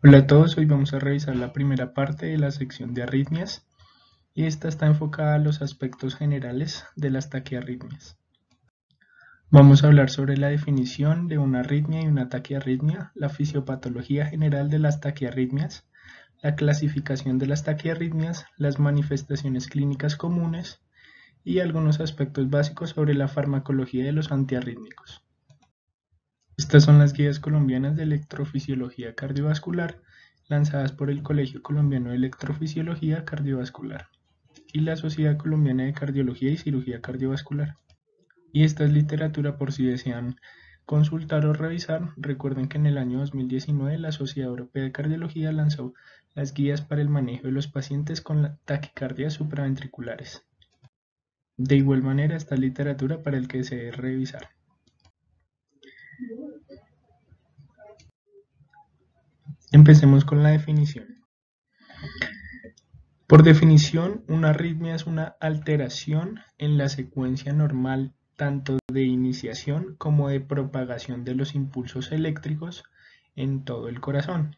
Hola a todos, hoy vamos a revisar la primera parte de la sección de arritmias y esta está enfocada a los aspectos generales de las taquiarritmias. Vamos a hablar sobre la definición de una arritmia y una taquiarritmia, la fisiopatología general de las taquiarritmias, la clasificación de las taquiarritmias, las manifestaciones clínicas comunes y algunos aspectos básicos sobre la farmacología de los antiarrítmicos. Estas son las guías colombianas de electrofisiología cardiovascular lanzadas por el Colegio Colombiano de Electrofisiología Cardiovascular y la Sociedad Colombiana de Cardiología y Cirugía Cardiovascular. Y esta es literatura por si desean consultar o revisar. Recuerden que en el año 2019 la Sociedad Europea de Cardiología lanzó las guías para el manejo de los pacientes con taquicardias supraventriculares. De igual manera, esta literatura para el que se debe revisar. Empecemos con la definición. Por definición, una arritmia es una alteración en la secuencia normal tanto de iniciación como de propagación de los impulsos eléctricos en todo el corazón.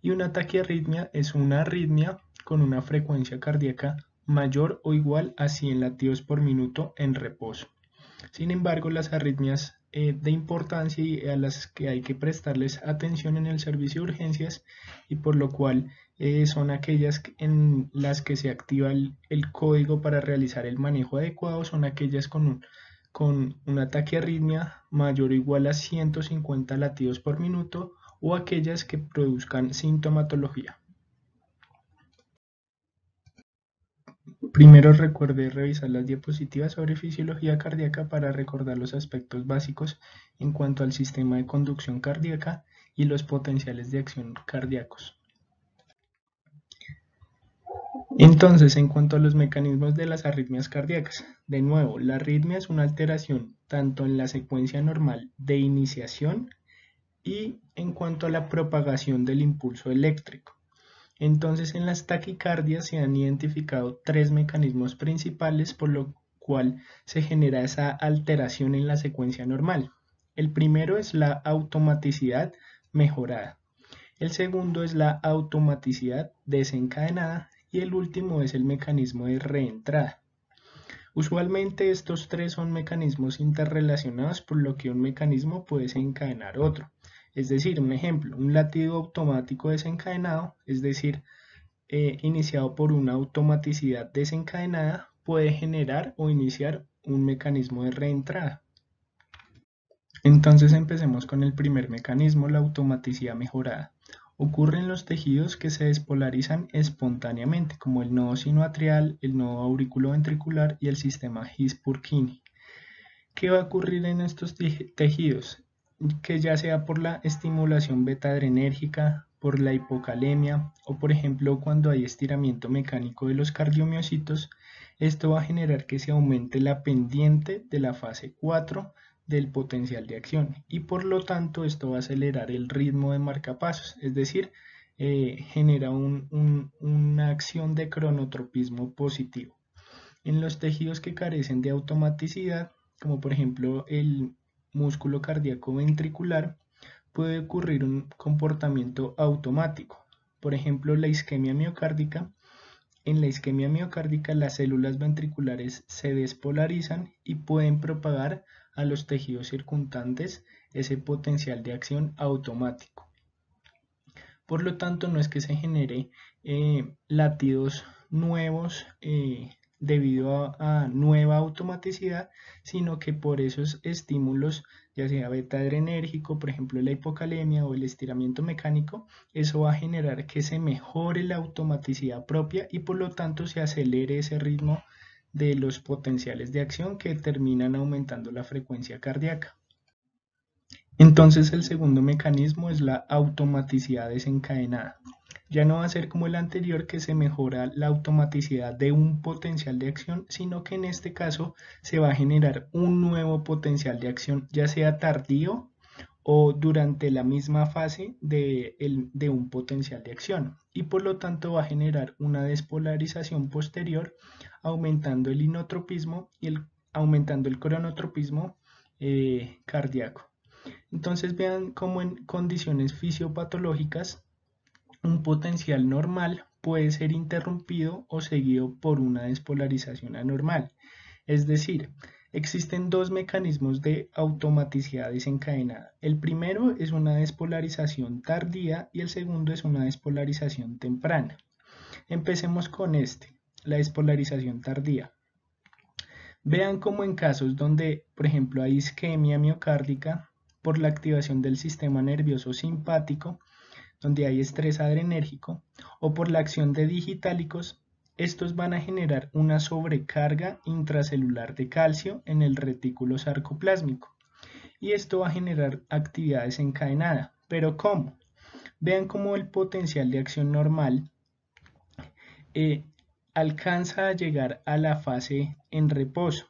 Y una taquiarritmia es una arritmia con una frecuencia cardíaca mayor o igual a 100 latidos por minuto en reposo. Sin embargo, las arritmias de importancia y a las que hay que prestarles atención en el servicio de urgencias y por lo cual son aquellas en las que se activa el código para realizar el manejo adecuado, son aquellas con una taquiarritmia mayor o igual a 150 latidos por minuto o aquellas que produzcan sintomatología. Primero recuerde revisar las diapositivas sobre fisiología cardíaca para recordar los aspectos básicos en cuanto al sistema de conducción cardíaca y los potenciales de acción cardíacos. Entonces, en cuanto a los mecanismos de las arritmias cardíacas, de nuevo, la arritmia es una alteración tanto en la secuencia normal de iniciación y en cuanto a la propagación del impulso eléctrico. Entonces, en las taquicardias se han identificado tres mecanismos principales por lo cual se genera esa alteración en la secuencia normal. El primero es la automaticidad mejorada. El segundo es la automaticidad desencadenada y el último es el mecanismo de reentrada. Usualmente estos tres son mecanismos interrelacionados por lo que un mecanismo puede desencadenar otro. Es decir, un ejemplo, un latido automático desencadenado, es decir, iniciado por una automaticidad desencadenada, puede generar o iniciar un mecanismo de reentrada. Entonces empecemos con el primer mecanismo, la automaticidad mejorada. Ocurre en los tejidos que se despolarizan espontáneamente, como el nodo sinoatrial, el nodo auriculoventricular y el sistema His-Purkinje. ¿Qué va a ocurrir en estos tejidos? Que ya sea por la estimulación beta-adrenérgica, por la hipocalemia o por ejemplo cuando hay estiramiento mecánico de los cardiomiocitos, esto va a generar que se aumente la pendiente de la fase 4 del potencial de acción y por lo tanto esto va a acelerar el ritmo de marcapasos, es decir, genera una acción de cronotropismo positivo. En los tejidos que carecen de automaticidad, como por ejemplo el músculo cardíaco ventricular, puede ocurrir un comportamiento automático. Por ejemplo, la isquemia miocárdica. En la isquemia miocárdica las células ventriculares se despolarizan y pueden propagar a los tejidos circundantes ese potencial de acción automático. Por lo tanto, no es que se genere latidos nuevos debido a nueva automaticidad, sino que por esos estímulos, ya sea beta adrenérgico, por ejemplo la hipocalemia o el estiramiento mecánico, eso va a generar que se mejore la automaticidad propia y por lo tanto se acelere ese ritmo de los potenciales de acción que terminan aumentando la frecuencia cardíaca. Entonces el segundo mecanismo es la automaticidad desencadenada. Ya no va a ser como el anterior que se mejora la automaticidad de un potencial de acción, sino que en este caso se va a generar un nuevo potencial de acción, ya sea tardío o durante la misma fase de un potencial de acción y por lo tanto va a generar una despolarización posterior aumentando el inotropismo y aumentando el cronotropismo cardíaco. Entonces vean cómo en condiciones fisiopatológicas un potencial normal puede ser interrumpido o seguido por una despolarización anormal. Es decir, existen dos mecanismos de automaticidad desencadenada. El primero es una despolarización tardía y el segundo es una despolarización temprana. Empecemos con la despolarización tardía. Vean cómo en casos donde, por ejemplo, hay isquemia miocárdica por la activación del sistema nervioso simpático, donde hay estrés adrenérgico, o por la acción de digitálicos, estos van a generar una sobrecarga intracelular de calcio en el retículo sarcoplásmico. Y esto va a generar actividad desencadenada. ¿Pero cómo? Vean cómo el potencial de acción normal eh, alcanza a llegar a la fase en reposo.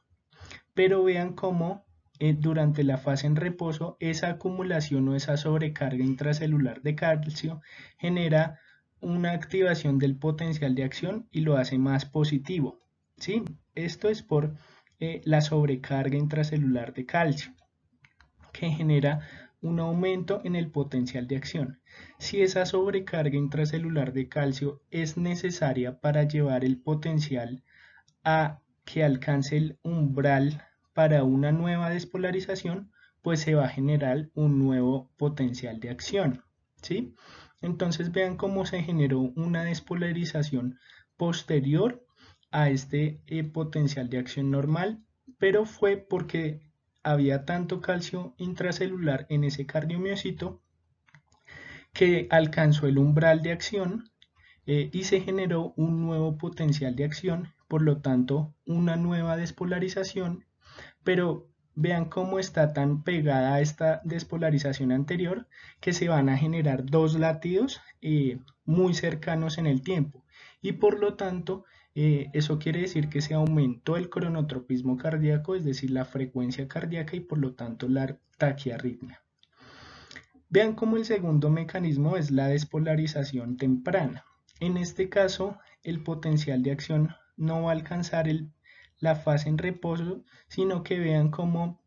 Pero vean cómo durante la fase en reposo esa acumulación o esa sobrecarga intracelular de calcio genera una activación del potencial de acción y lo hace más positivo. ¿Sí? Esto es por la sobrecarga intracelular de calcio, que genera un aumento en el potencial de acción. Si esa sobrecarga intracelular de calcio es necesaria para llevar el potencial a que alcance el umbral para una nueva despolarización, pues se va a generar un nuevo potencial de acción, ¿sí? Entonces vean cómo se generó una despolarización posterior a este potencial de acción normal, pero fue porque había tanto calcio intracelular en ese cardiomiocito que alcanzó el umbral de acción y se generó un nuevo potencial de acción, por lo tanto una nueva despolarización, pero vean cómo está tan pegada a esta despolarización anterior que se van a generar dos latidos muy cercanos en el tiempo y por lo tanto eso quiere decir que se aumentó el cronotropismo cardíaco, es decir, la frecuencia cardíaca y por lo tanto la taquiarritmia. Vean cómo el segundo mecanismo es la despolarización temprana. En este caso, el potencial de acción no va a alcanzar la fase en reposo, sino que vean cómo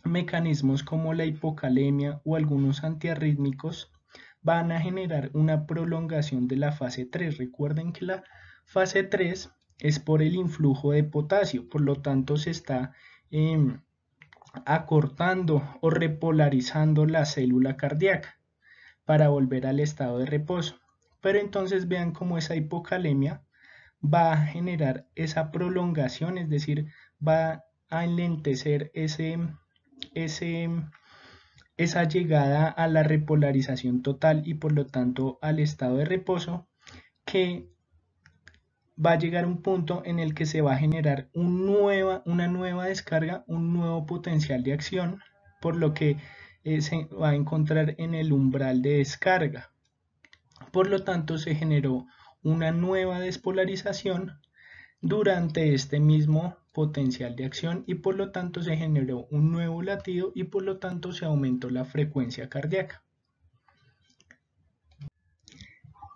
mecanismos como la hipocalemia o algunos antiarrítmicos van a generar una prolongación de la fase 3. Recuerden que la fase 3 es por el influjo de potasio, por lo tanto se está acortando o repolarizando la célula cardíaca para volver al estado de reposo. Pero entonces vean cómo esa hipocalemia va a generar esa prolongación, es decir, va a enlentecer esa llegada a la repolarización total y por lo tanto al estado de reposo, que va a llegar un punto en el que se va a generar una nueva descarga, un nuevo potencial de acción, por lo que se va a encontrar en el umbral de descarga. Por lo tanto, se generó una nueva despolarización durante este mismo potencial de acción y por lo tanto se generó un nuevo latido y por lo tanto se aumentó la frecuencia cardíaca.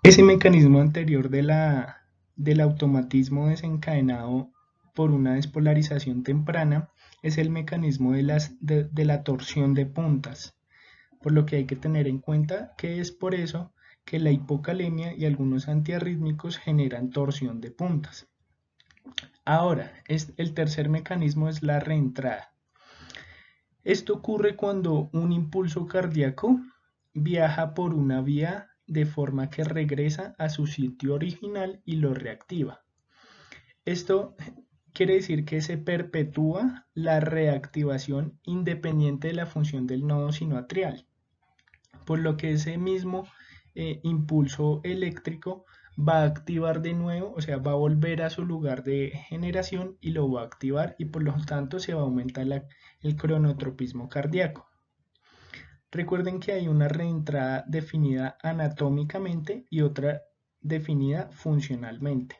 Ese mecanismo anterior del automatismo desencadenado por una despolarización temprana es el mecanismo de la torsión de puntas, por lo que hay que tener en cuenta que es por eso que la hipocalemia y algunos antiarrítmicos generan torsión de puntas. Ahora, el tercer mecanismo es la reentrada. Esto ocurre cuando un impulso cardíaco viaja por una vía de forma que regresa a su sitio original y lo reactiva. Esto quiere decir que se perpetúa la reactivación independiente de la función del nodo sinoatrial, por lo que ese mismo impulso eléctrico va a activar de nuevo, o sea, va a volver a su lugar de generación y lo va a activar y por lo tanto se va a aumentar el cronotropismo cardíaco. Recuerden que hay una reentrada definida anatómicamente y otra definida funcionalmente.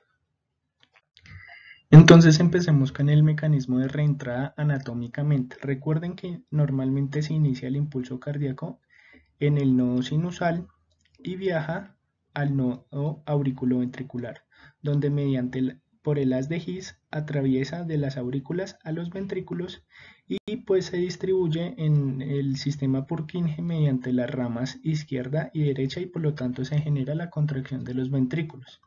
Entonces empecemos con el mecanismo de reentrada anatómicamente. Recuerden que normalmente se inicia el impulso cardíaco en el nodo sinusal y viaja al nodo auriculoventricular, donde mediante por el haz de His atraviesa de las aurículas a los ventrículos y pues se distribuye en el sistema Purkinje mediante las ramas izquierda y derecha y por lo tanto se genera la contracción de los ventrículos.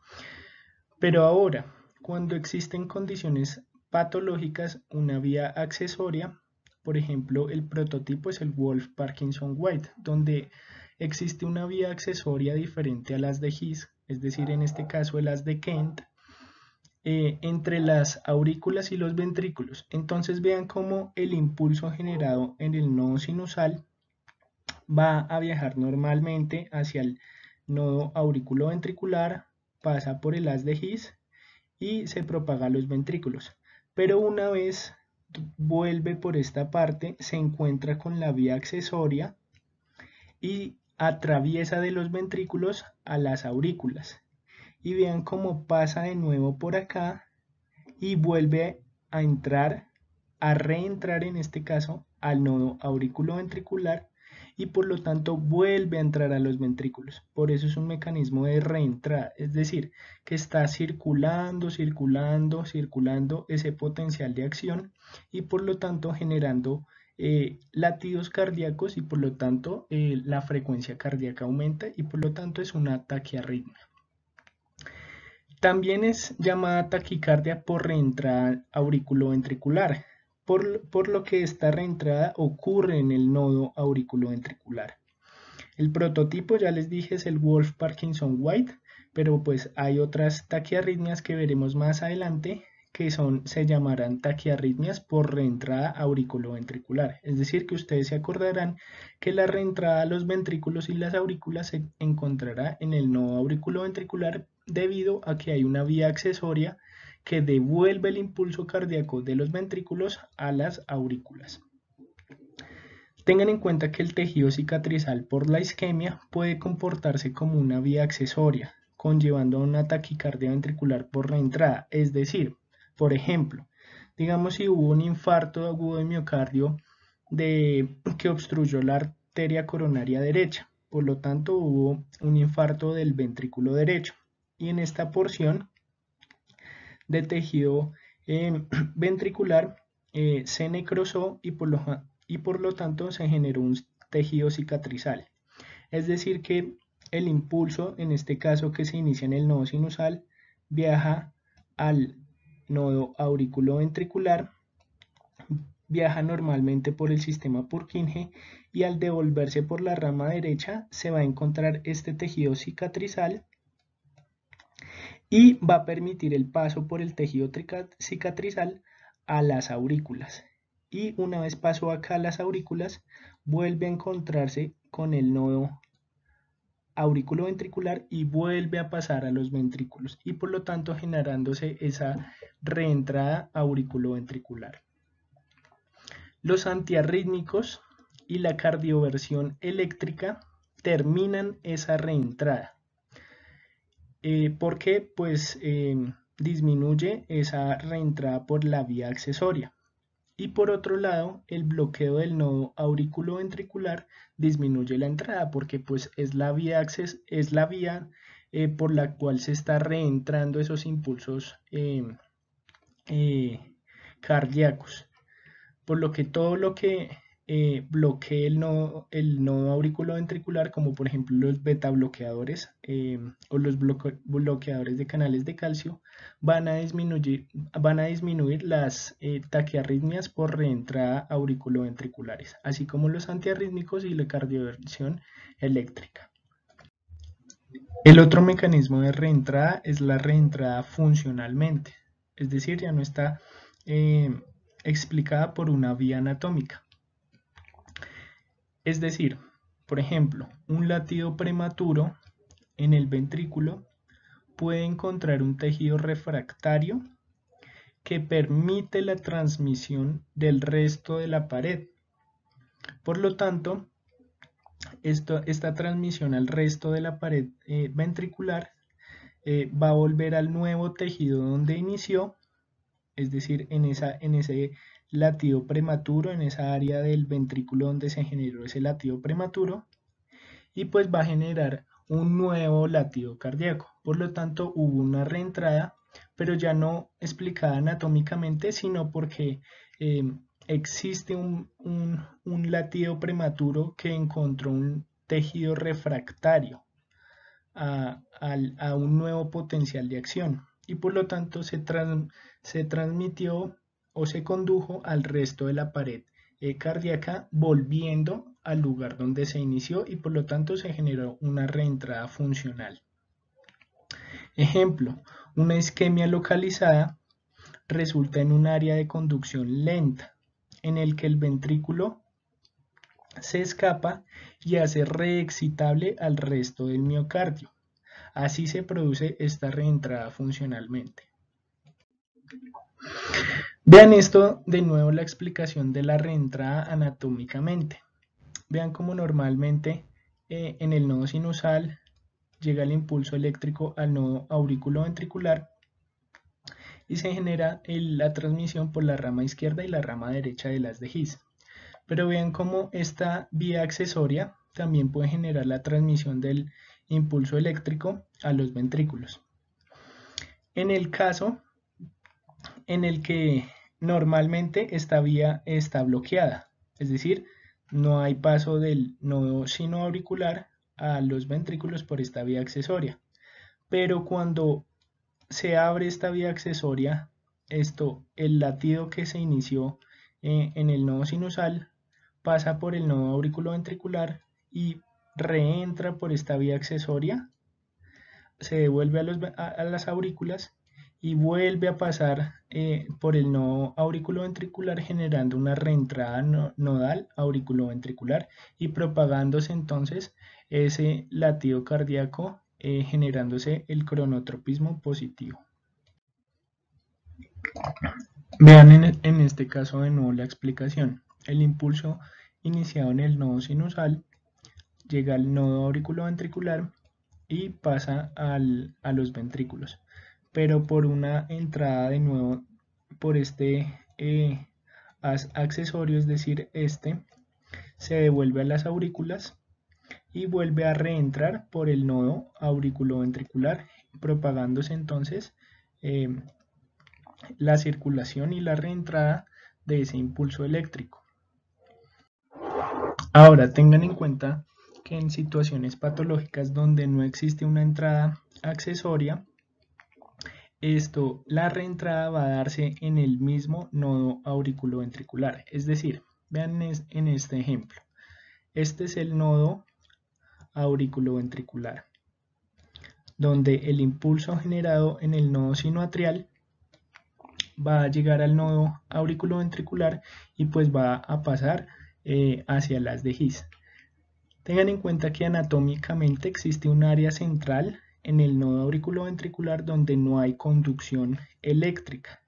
Pero ahora, cuando existen condiciones patológicas, una vía accesoria, por ejemplo, el prototipo es el Wolff-Parkinson-White, donde existe una vía accesoria diferente a las de His, es decir, en este caso el las de Kent, entre las aurículas y los ventrículos. Entonces vean cómo el impulso generado en el nodo sinusal va a viajar normalmente hacia el nodo auriculoventricular, pasa por el haz de His y se propaga a los ventrículos. Pero una vez vuelve por esta parte, se encuentra con la vía accesoria y atraviesa de los ventrículos a las aurículas. Y vean cómo pasa de nuevo por acá y vuelve a entrar, a reentrar en este caso al nodo auriculoventricular y por lo tanto vuelve a entrar a los ventrículos. Por eso es un mecanismo de reentrada, es decir, que está circulando, circulando, circulando ese potencial de acción y por lo tanto generando latidos cardíacos y por lo tanto la frecuencia cardíaca aumenta y por lo tanto es una taquiarritmia. También es llamada taquicardia por reentrada auriculoventricular, por lo que esta reentrada ocurre en el nodo auriculoventricular. El prototipo, ya les dije, es el Wolff-Parkinson-White, pero pues hay otras taquiarritmias que veremos más adelante que se llamarán taquiarritmias por reentrada auriculoventricular. Es decir, que ustedes se acordarán que la reentrada a los ventrículos y las aurículas se encontrará en el nodo auriculoventricular debido a que hay una vía accesoria que devuelve el impulso cardíaco de los ventrículos a las aurículas. Tengan en cuenta que el tejido cicatrizal por la isquemia puede comportarse como una vía accesoria, conllevando a una taquicardia ventricular por reentrada, es decir, por ejemplo, digamos si hubo un infarto agudo de miocardio que obstruyó la arteria coronaria derecha, por lo tanto hubo un infarto del ventrículo derecho y en esta porción de tejido ventricular se necrosó y por lo tanto se generó un tejido cicatrizal. Es decir que el impulso, en este caso que se inicia en el nodo sinusal, viaja al nodo auriculoventricular, viaja normalmente por el sistema Purkinje y al devolverse por la rama derecha se va a encontrar este tejido cicatrizal y va a permitir el paso por el tejido cicatrizal a las aurículas. Y una vez pasó acá a las aurículas, vuelve a encontrarse con el nodo auriculoventricular y vuelve a pasar a los ventrículos y por lo tanto generándose esa reentrada auriculoventricular. Los antiarrítmicos y la cardioversión eléctrica terminan esa reentrada. ¿Por qué? Pues disminuye esa reentrada por la vía accesoria. Y por otro lado, el bloqueo del nodo auriculoventricular disminuye la entrada porque pues es la vía por la cual se está reentrando esos impulsos cardíacos. Por lo que todo lo que bloquee el nodo auriculoventricular, como por ejemplo los beta bloqueadores o los bloqueadores de canales de calcio, van a disminuir las taquiarritmias por reentrada auriculoventriculares, así como los antiarrítmicos y la cardioversión eléctrica. El otro mecanismo de reentrada es la reentrada funcionalmente, es decir, ya no está explicada por una vía anatómica. Es decir, por ejemplo, un latido prematuro en el ventrículo puede encontrar un tejido refractario que permite la transmisión del resto de la pared. Por lo tanto, esta transmisión al resto de la pared ventricular va a volver al nuevo tejido donde inició, es decir, en ese latido prematuro, en esa área del ventrículo donde se generó ese latido prematuro, y pues va a generar un nuevo latido cardíaco. Por lo tanto, hubo una reentrada, pero ya no explicada anatómicamente, sino porque existe un latido prematuro que encontró un tejido refractario a un nuevo potencial de acción y por lo tanto se transmitió o se condujo al resto de la pared cardíaca volviendo al lugar donde se inició y por lo tanto se generó una reentrada funcional. Ejemplo, una isquemia localizada resulta en un área de conducción lenta en el que el ventrículo se escapa y hace reexcitable al resto del miocardio. Así se produce esta reentrada funcionalmente. Vean esto de nuevo, la explicación de la reentrada anatómicamente. Vean cómo normalmente en el nodo sinusal llega el impulso eléctrico al nodo auriculoventricular y se genera la transmisión por la rama izquierda y la rama derecha de las de His. Pero vean cómo esta vía accesoria también puede generar la transmisión del impulso eléctrico a los ventrículos. En el caso en el que normalmente esta vía está bloqueada, es decir, no hay paso del nodo sinoauricular a los ventrículos por esta vía accesoria. Pero cuando se abre esta vía accesoria, el latido que se inició en el nodo sinusal pasa por el nodo auriculoventricular y reentra por esta vía accesoria, se devuelve a las aurículas y vuelve a pasar por el nodo auriculoventricular generando una reentrada nodal auriculoventricular y propagándose entonces ese latido cardíaco generándose el cronotropismo positivo. Vean en este caso de nuevo la explicación. El impulso iniciado en el nodo sinusal llega al nodo auriculoventricular y pasa a los ventrículos, pero por una entrada de nuevo por este accesorio, es decir, se devuelve a las aurículas y vuelve a reentrar por el nodo auriculoventricular, propagándose entonces la circulación y la reentrada de ese impulso eléctrico. Ahora tengan en cuenta que en situaciones patológicas donde no existe una entrada accesoria, la reentrada va a darse en el mismo nodo auriculoventricular. Es decir, vean en este ejemplo. Este es el nodo auriculoventricular, donde el impulso generado en el nodo sinoatrial va a llegar al nodo auriculoventricular y pues va a pasar hacia las de His. Tengan en cuenta que anatómicamente existe un área central en el nodo auriculoventricular donde no hay conducción eléctrica,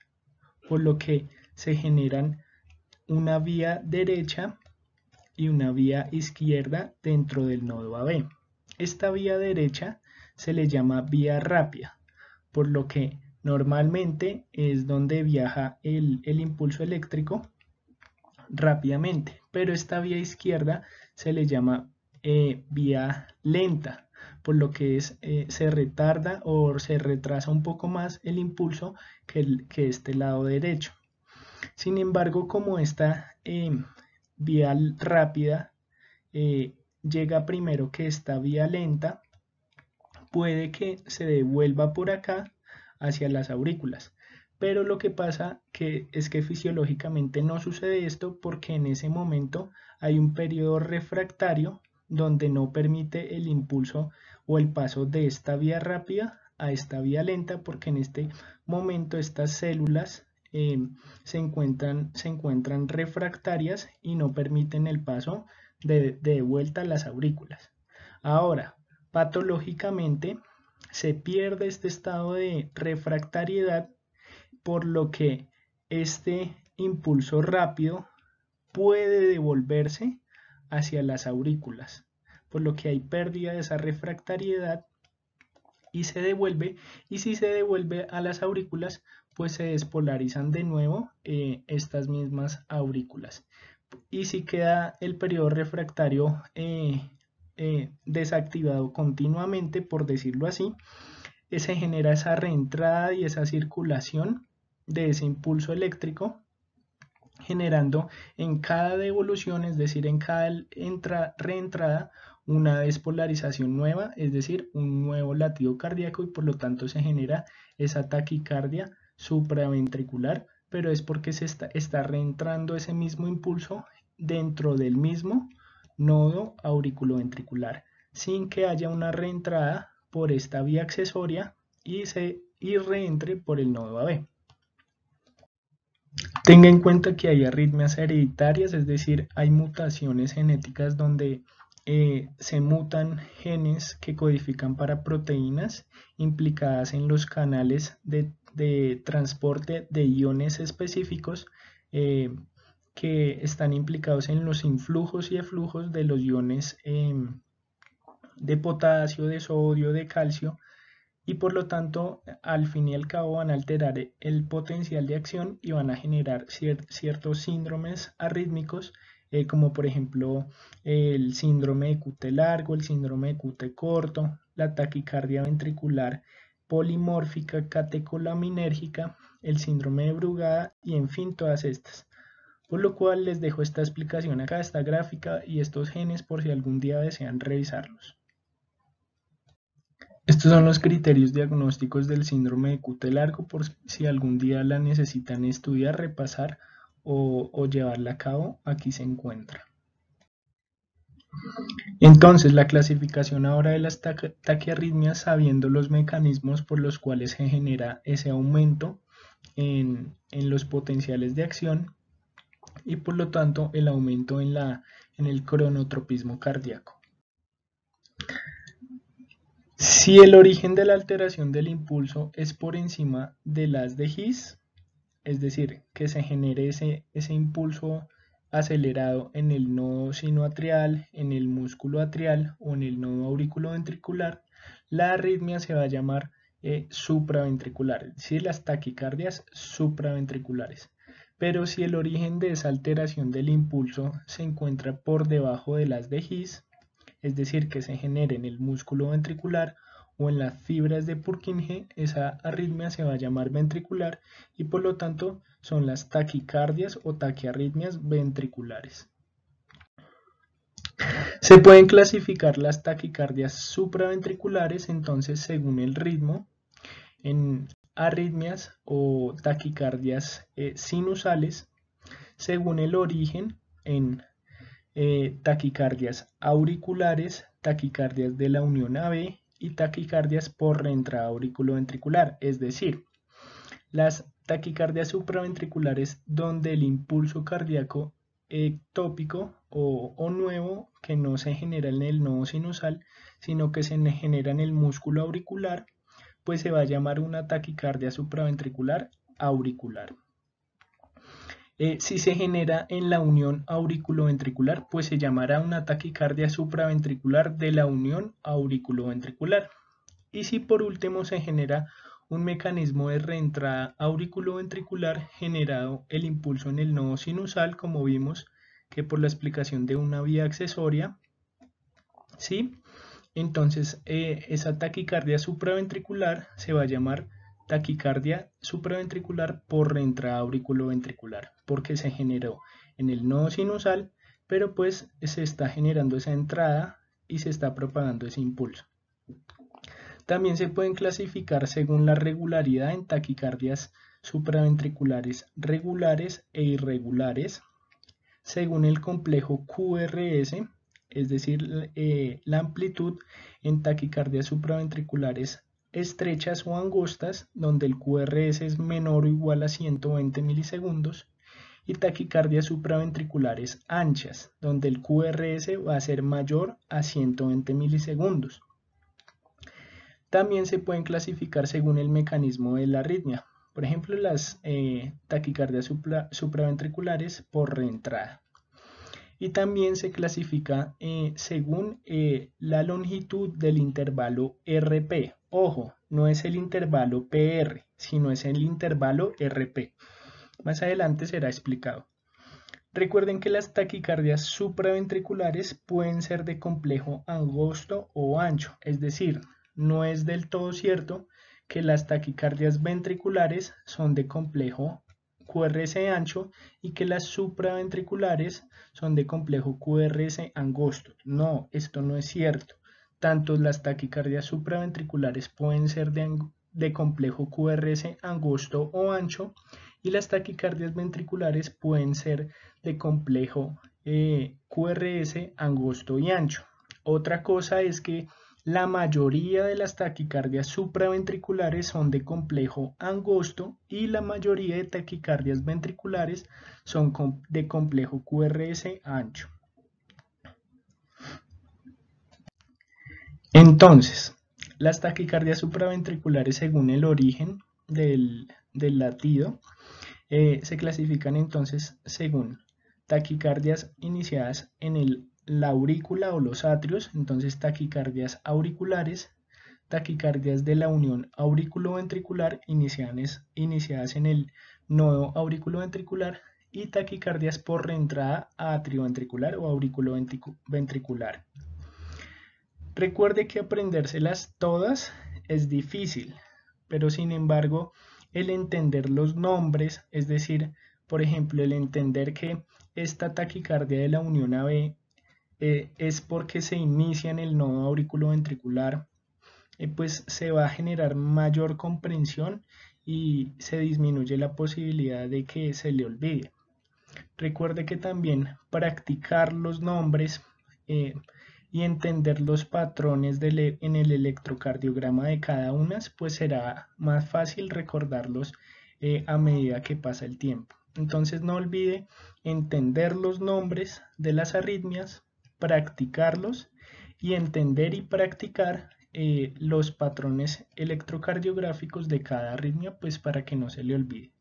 por lo que se generan una vía derecha y una vía izquierda dentro del nodo AB. Esta vía derecha se le llama vía rápida, por lo que normalmente es donde viaja el impulso eléctrico rápidamente, pero esta vía izquierda se le llama vía lenta, por lo que se retarda o se retrasa un poco más el impulso que este lado derecho. Sin embargo, como esta vía rápida llega primero que esta vía lenta, puede que se devuelva por acá hacia las aurículas. Pero lo que pasa es que fisiológicamente no sucede esto porque en ese momento hay un periodo refractario donde no permite el impulso o el paso de esta vía rápida a esta vía lenta, porque en este momento estas células se encuentran refractarias y no permiten el paso de vuelta a las aurículas. Ahora, patológicamente se pierde este estado de refractariedad, por lo que este impulso rápido puede devolverse hacia las aurículas, por lo que hay pérdida de esa refractariedad y se devuelve, y si se devuelve a las aurículas, pues se despolarizan de nuevo estas mismas aurículas. Y si queda el periodo refractario desactivado continuamente, por decirlo así, se genera esa reentrada y esa circulación de ese impulso eléctrico generando en cada devolución, es decir, en cada reentrada, una despolarización nueva, es decir, un nuevo latido cardíaco, y por lo tanto se genera esa taquicardia supraventricular, pero es porque se está reentrando ese mismo impulso dentro del mismo nodo auriculoventricular, sin que haya una reentrada por esta vía accesoria y reentre por el nodo AB. Tenga en cuenta que hay arritmias hereditarias, es decir, hay mutaciones genéticas donde se mutan genes que codifican para proteínas implicadas en los canales de transporte de iones específicos que están implicados en los influjos y eflujos de los iones de potasio, de sodio, de calcio, y por lo tanto al fin y al cabo van a alterar el potencial de acción y van a generar ciertos síndromes arrítmicos, como por ejemplo el síndrome de QT largo, el síndrome de QT corto, la taquicardia ventricular polimórfica catecolaminérgica, el síndrome de Brugada y en fin todas estas. Por lo cual les dejo esta explicación acá, esta gráfica y estos genes por si algún día desean revisarlos. Estos son los criterios diagnósticos del síndrome de QT largo por si algún día la necesitan estudiar, repasar o llevarla a cabo, aquí se encuentra. Entonces, la clasificación ahora de las taquiarritmias, sabiendo los mecanismos por los cuales se genera ese aumento en los potenciales de acción y por lo tanto el aumento en el cronotropismo cardíaco. Si el origen de la alteración del impulso es por encima de las de His, es decir, que se genere ese impulso acelerado en el nodo sinoatrial, en el músculo atrial o en el nodo auriculoventricular, la arritmia se va a llamar supraventricular, es decir, las taquicardias supraventriculares. Pero si el origen de esa alteración del impulso se encuentra por debajo de las de His, es decir, que se genere en el músculo ventricular o en las fibras de Purkinje, esa arritmia se va a llamar ventricular y por lo tanto son las taquicardias o taquiarritmias ventriculares. Se pueden clasificar las taquicardias supraventriculares entonces según el ritmo en arritmias o taquicardias sinusales, según el origen en taquicardias auriculares, taquicardias de la unión AB y taquicardias por reentrada auriculoventricular, es decir, las taquicardias supraventriculares donde el impulso cardíaco ectópico o nuevo que no se genera en el nodo sinusal, sino que se genera en el músculo auricular, pues se va a llamar una taquicardia supraventricular auricular. Si se genera en la unión auriculoventricular, pues se llamará una taquicardia supraventricular de la unión auriculoventricular. Y si por último se genera un mecanismo de reentrada auriculoventricular generado el impulso en el nodo sinusal, como vimos que por la explicación de una vía accesoria, ¿sí? Entonces esa taquicardia supraventricular se va a llamar taquicardia supraventricular por reentrada auriculoventricular, porque se generó en el nodo sinusal, pero pues se está generando esa entrada y se está propagando ese impulso. También se pueden clasificar según la regularidad en taquicardias supraventriculares regulares e irregulares, según el complejo QRS, es decir, la amplitud en taquicardias supraventriculares estrechas o angostas, donde el QRS es menor o igual a 120 milisegundos, y taquicardias supraventriculares anchas, donde el QRS va a ser mayor a 120 milisegundos. También se pueden clasificar según el mecanismo de la arritmia, por ejemplo, las taquicardias supraventriculares por reentrada. Y también se clasifica según la longitud del intervalo RP. Ojo, no es el intervalo PR, sino es el intervalo RP. Más adelante será explicado. Recuerden que las taquicardias supraventriculares pueden ser de complejo angosto o ancho, es decir, no es del todo cierto que las taquicardias ventriculares son de complejo QRS ancho y que las supraventriculares son de complejo QRS angosto. No, esto no es cierto. Tanto las taquicardias supraventriculares pueden ser de complejo QRS angosto o ancho y las taquicardias ventriculares pueden ser de complejo QRS angosto y ancho. Otra cosa es que la mayoría de las taquicardias supraventriculares son de complejo angosto y la mayoría de taquicardias ventriculares son de complejo QRS ancho. Entonces, las taquicardias supraventriculares según el origen del latido se clasifican entonces según taquicardias iniciadas en la aurícula o los atrios, entonces taquicardias auriculares, taquicardias de la unión auriculoventricular iniciadas en el nodo auriculoventricular y taquicardias por reentrada atrioventricular o auriculoventricular. Recuerde que aprendérselas todas es difícil, pero sin embargo el entender los nombres, es decir, por ejemplo, el entender que esta taquicardia de la unión AB es porque se inicia en el nodo auriculoventricular, pues se va a generar mayor comprensión y se disminuye la posibilidad de que se le olvide. Recuerde que también practicar los nombres y entender los patrones en el electrocardiograma de cada una, pues será más fácil recordarlos a medida que pasa el tiempo. Entonces no olvide entender los nombres de las arritmias, practicarlos y entender y practicar los patrones electrocardiográficos de cada arritmia, pues para que no se le olvide.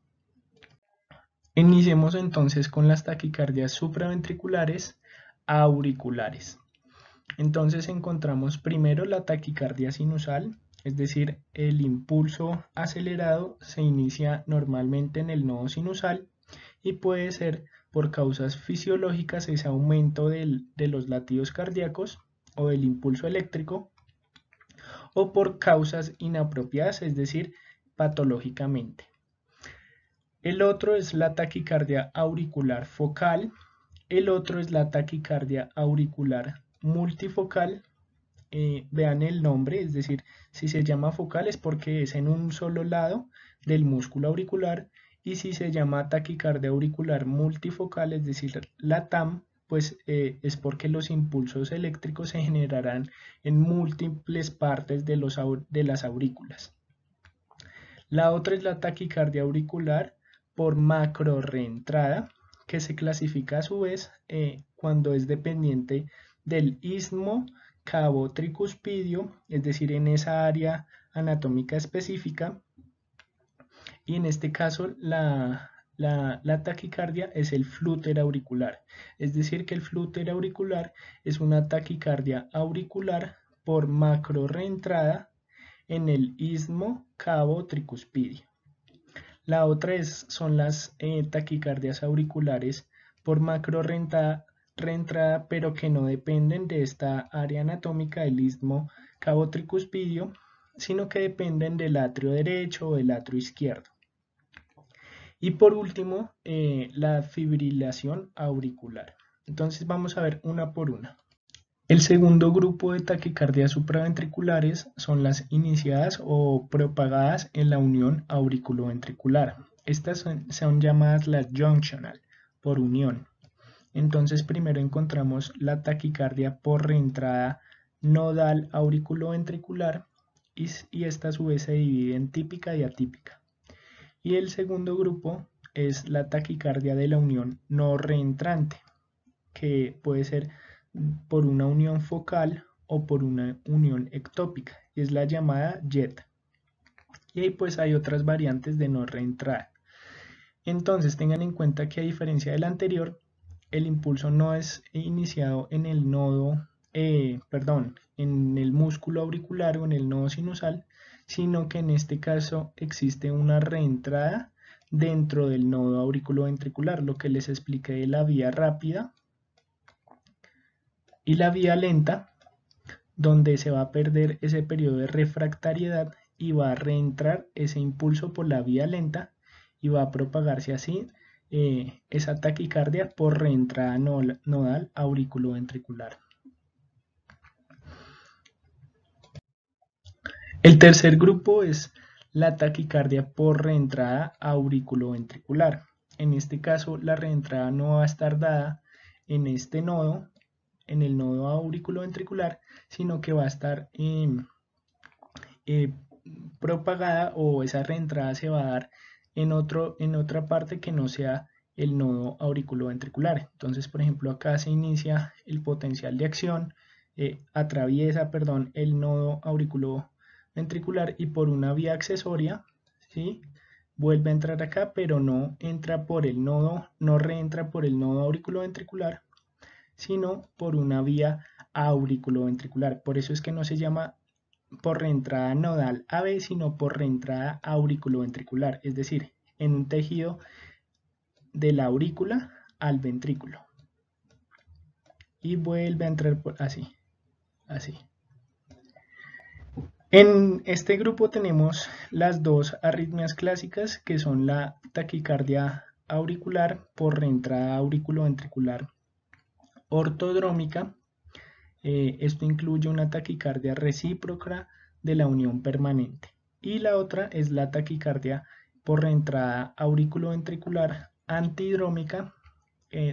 Iniciemos entonces con las taquicardias supraventriculares auriculares. Entonces encontramos primero la taquicardia sinusal, es decir, el impulso acelerado se inicia normalmente en el nodo sinusal y puede ser por causas fisiológicas ese aumento de los latidos cardíacos o del impulso eléctrico o por causas inapropiadas, es decir, patológicamente. El otro es la taquicardia auricular focal, el otro es la taquicardia auricular multifocal. Vean el nombre, es decir, si se llama focal es porque es en un solo lado del músculo auricular y si se llama taquicardia auricular multifocal, es decir, la TAM, pues es porque los impulsos eléctricos se generarán en múltiples partes de las aurículas. La otra es la taquicardia auricular por macrorreentrada, que se clasifica a su vez cuando es dependiente del istmo cabo-tricuspidio, es decir, en esa área anatómica específica, y en este caso la taquicardia es el flúter auricular, es decir, que el flúter auricular es una taquicardia auricular por macrorreentrada en el istmo cabo-tricuspidio. La otra son las taquicardias auriculares por macrorreentrada, pero que no dependen de esta área anatómica del istmo cabo-tricuspidio, sino que dependen del atrio derecho o del atrio izquierdo. Y por último, la fibrilación auricular. Entonces vamos a ver una por una. El segundo grupo de taquicardias supraventriculares son las iniciadas o propagadas en la unión auriculoventricular. Estas son llamadas las junctional, por unión. Entonces primero encontramos la taquicardia por reentrada nodal auriculoventricular y esta a su vez se divide en típica y atípica. Y el segundo grupo es la taquicardia de la unión no reentrante, que puede ser por una unión focal o por una unión ectópica, y es la llamada JET. Y ahí pues hay otras variantes de no reentrada. Entonces tengan en cuenta que a diferencia del anterior, el impulso no es iniciado en el nodo, en el músculo auricular o en el nodo sinusal, sino que en este caso existe una reentrada dentro del nodo auriculoventricular, lo que les expliqué de la vía rápida y la vía lenta, donde se va a perder ese periodo de refractariedad y va a reentrar ese impulso por la vía lenta, y va a propagarse así esa taquicardia por reentrada nodal auriculoventricular. El tercer grupo es la taquicardia por reentrada auriculoventricular. En este caso, la reentrada no va a estar dada en este nodo, en el nodo auriculoventricular, sino que va a estar propagada, o esa reentrada se va a dar en otra parte que no sea el nodo auriculoventricular. Entonces, por ejemplo, acá se inicia el potencial de acción, atraviesa, el nodo auriculoventricular y por una vía accesoria, ¿sí?, vuelve a entrar acá, pero no entra por el nodo, no reentra por el nodo auriculoventricular, sino por una vía auriculoventricular. Por eso es que no se llama por reentrada nodal AB, sino por reentrada auriculoventricular, es decir, en un tejido de la aurícula al ventrículo. Y vuelve a entrar así, así. En este grupo tenemos las dos arritmias clásicas, que son la taquicardia auricular por reentrada auriculoventricular ortodrómica. Esto incluye una taquicardia recíproca de la unión permanente. Y la otra es la taquicardia por reentrada auriculoventricular antidrómica,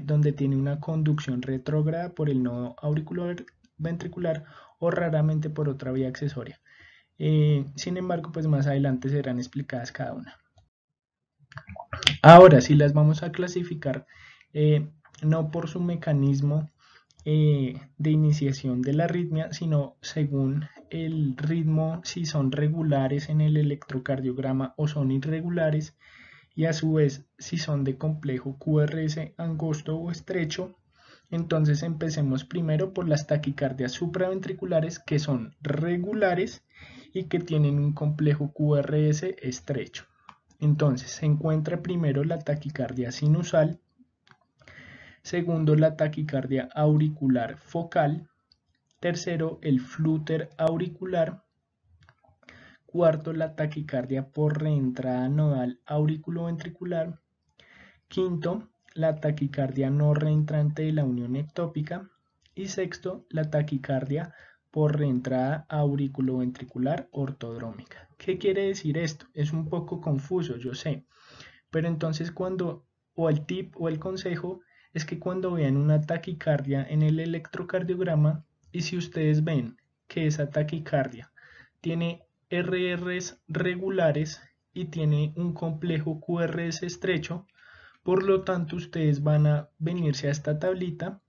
donde tiene una conducción retrógrada por el nodo auriculoventricular o raramente por otra vía accesoria. Sin embargo, pues más adelante serán explicadas cada una. Ahora, si las vamos a clasificar, no por su mecanismo de iniciación de la arritmia, sino según el ritmo, si son regulares en el electrocardiograma o son irregulares, y a su vez si son de complejo QRS angosto o estrecho. Entonces empecemos primero por las taquicardias supraventriculares, que son regulares y que tienen un complejo QRS estrecho. Entonces se encuentra primero la taquicardia sinusal, segundo la taquicardia auricular focal, tercero el flúter auricular, cuarto la taquicardia por reentrada nodal auriculoventricular, quinto la taquicardia no reentrante de la unión ectópica y sexto la taquicardia por reentrada auriculoventricular ortodrómica. ¿Qué quiere decir esto? Es un poco confuso, yo sé, pero entonces el tip o el consejo es que cuando vean una taquicardia en el electrocardiograma, y si ustedes ven que esa taquicardia tiene RRs regulares y tiene un complejo QRS estrecho, por lo tanto ustedes van a venirse a esta tablita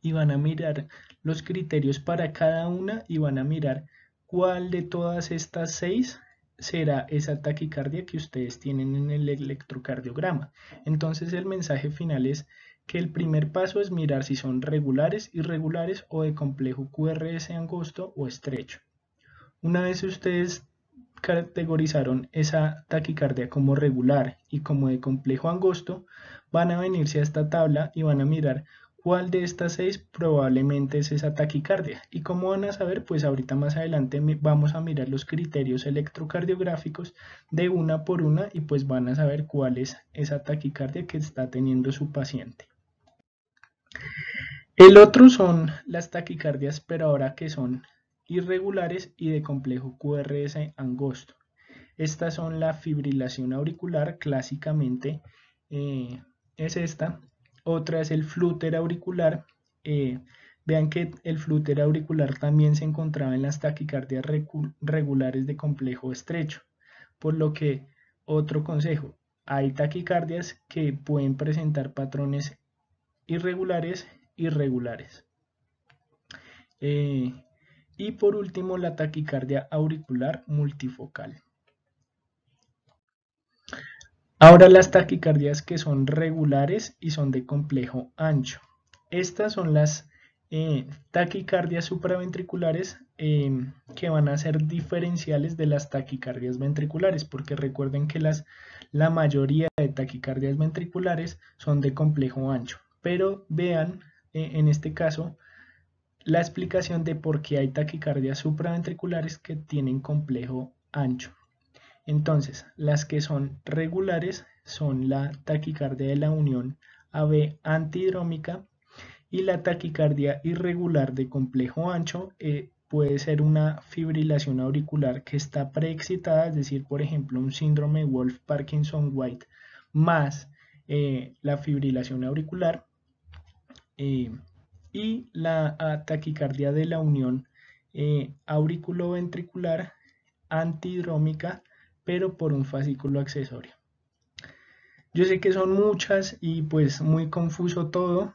y van a mirar los criterios para cada una y van a mirar cuál de todas estas 6 será esa taquicardia que ustedes tienen en el electrocardiograma. Entonces el mensaje final es que el primer paso es mirar si son regulares, irregulares o de complejo QRS angosto o estrecho. Una vez ustedes categorizaron esa taquicardia como regular y como de complejo angosto, van a venirse a esta tabla y van a mirar cuál de estas 6 probablemente es esa taquicardia. ¿Y cómo van a saber? Pues ahorita más adelante vamos a mirar los criterios electrocardiográficos de una por una y pues van a saber cuál es esa taquicardia que está teniendo su paciente. El otro son las taquicardias, pero ahora que son irregulares y de complejo QRS angosto. Estas son la fibrilación auricular, clásicamente es esta. Otra es el flúter auricular. Vean que el flúter auricular también se encontraba en las taquicardias regulares de complejo estrecho. Por lo que, otro consejo, hay taquicardias que pueden presentar patrones irregulares. Y por último, la taquicardia auricular multifocal. Ahora las taquicardias que son regulares y son de complejo ancho. Estas son las taquicardias supraventriculares que van a ser diferenciales de las taquicardias ventriculares, porque recuerden que la mayoría de taquicardias ventriculares son de complejo ancho. Pero vean en este caso la explicación de por qué hay taquicardias supraventriculares que tienen complejo ancho. Entonces, las que son regulares son la taquicardia de la unión AB antidrómica y la taquicardia irregular de complejo ancho puede ser una fibrilación auricular que está preexcitada, es decir, por ejemplo, un síndrome Wolff-Parkinson-White más la fibrilación auricular eh, y la taquicardia de la unión auriculoventricular antidrómica, pero por un fascículo accesorio. Yo sé que son muchas y pues muy confuso todo,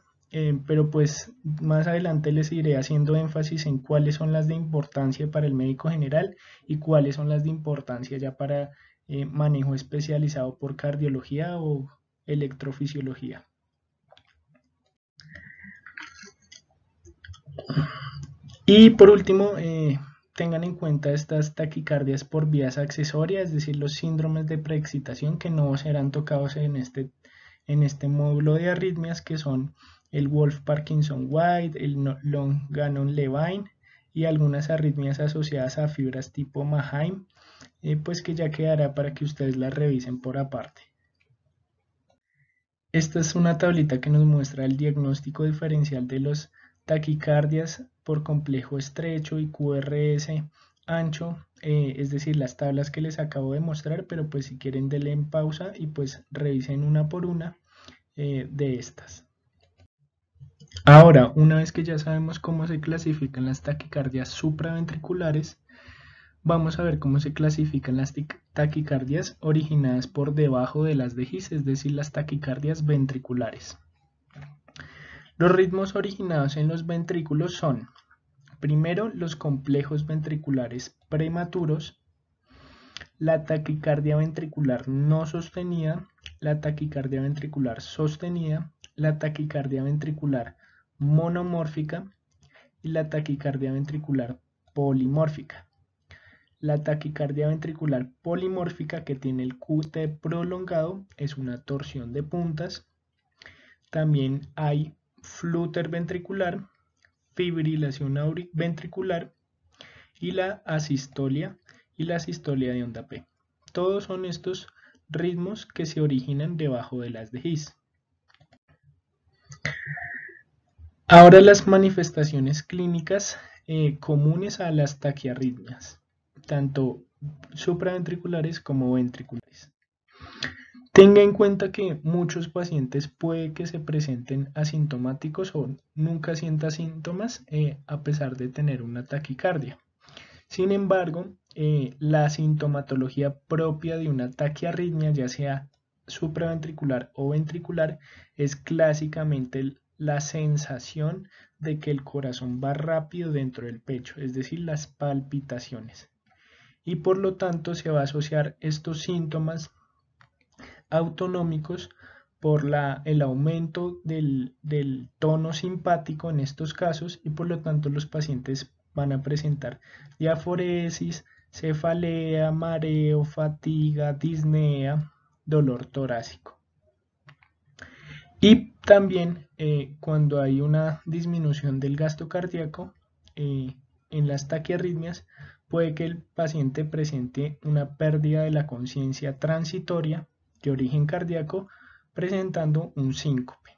pero pues más adelante les iré haciendo énfasis en cuáles son las de importancia para el médico general y cuáles son las de importancia ya para manejo especializado por cardiología o electrofisiología. Y por último, tengan en cuenta estas taquicardias por vías accesorias, es decir, los síndromes de preexcitación que no serán tocados en este módulo de arritmias, que son el Wolff-Parkinson-White, el Long-Gannon-Levine y algunas arritmias asociadas a fibras tipo Mannheim, pues que ya quedará para que ustedes las revisen por aparte. Esta es una tablita que nos muestra el diagnóstico diferencial de los taquicardias por complejo estrecho y QRS ancho, es decir, las tablas que les acabo de mostrar, pero pues si quieren denle en pausa y pues revisen una por una de estas. Ahora, una vez que ya sabemos cómo se clasifican las taquicardias supraventriculares, vamos a ver cómo se clasifican las taquicardias originadas por debajo de las de His, es decir, las taquicardias ventriculares. Los ritmos originados en los ventrículos son, primero, los complejos ventriculares prematuros, la taquicardia ventricular no sostenida, la taquicardia ventricular sostenida, la taquicardia ventricular monomórfica y la taquicardia ventricular polimórfica. La taquicardia ventricular polimórfica, que tiene el QT prolongado, es una torsión de puntas. También hay flúter ventricular, fibrilación ventricular y la asistolia de onda P. Todos son estos ritmos que se originan debajo de las de His. Ahora las manifestaciones clínicas comunes a las taquiarritmias, tanto supraventriculares como ventriculares. Tenga en cuenta que muchos pacientes puede que se presenten asintomáticos o nunca sienta síntomas a pesar de tener una taquicardia. Sin embargo, la sintomatología propia de una taquiarritmia, ya sea supraventricular o ventricular, es clásicamente la sensación de que el corazón va rápido dentro del pecho, es decir, las palpitaciones. Y por lo tanto se va a asociar estos síntomas autonómicos por el aumento del tono simpático en estos casos y por lo tanto los pacientes van a presentar diaforesis, cefalea, mareo, fatiga, disnea, dolor torácico. Y también cuando hay una disminución del gasto cardíaco en las taquiarritmias, puede que el paciente presente una pérdida de la conciencia transitoria de origen cardíaco, presentando un síncope.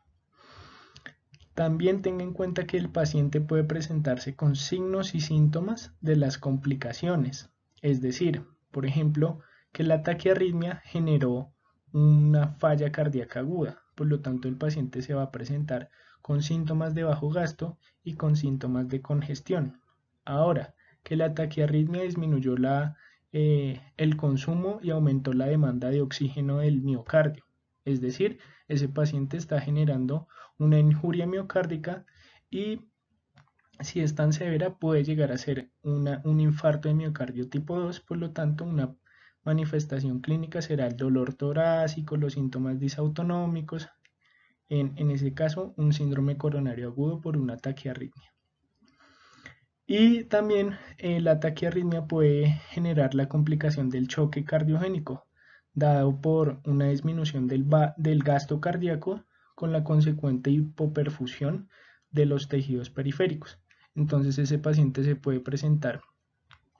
También tenga en cuenta que el paciente puede presentarse con signos y síntomas de las complicaciones, es decir, por ejemplo, que la taquiarritmia generó una falla cardíaca aguda, por lo tanto el paciente se va a presentar con síntomas de bajo gasto y con síntomas de congestión. Ahora, que la taquiarritmia disminuyó el consumo y aumentó la demanda de oxígeno del miocardio, es decir, ese paciente está generando una injuria miocárdica y si es tan severa puede llegar a ser un infarto de miocardio tipo 2, por lo tanto una manifestación clínica será el dolor torácico, los síntomas disautonómicos, en ese caso un síndrome coronario agudo por una taquiarritmia. Y también la taquiarritmia puede generar la complicación del choque cardiogénico, dado por una disminución del gasto cardíaco con la consecuente hipoperfusión de los tejidos periféricos. Entonces ese paciente se puede presentar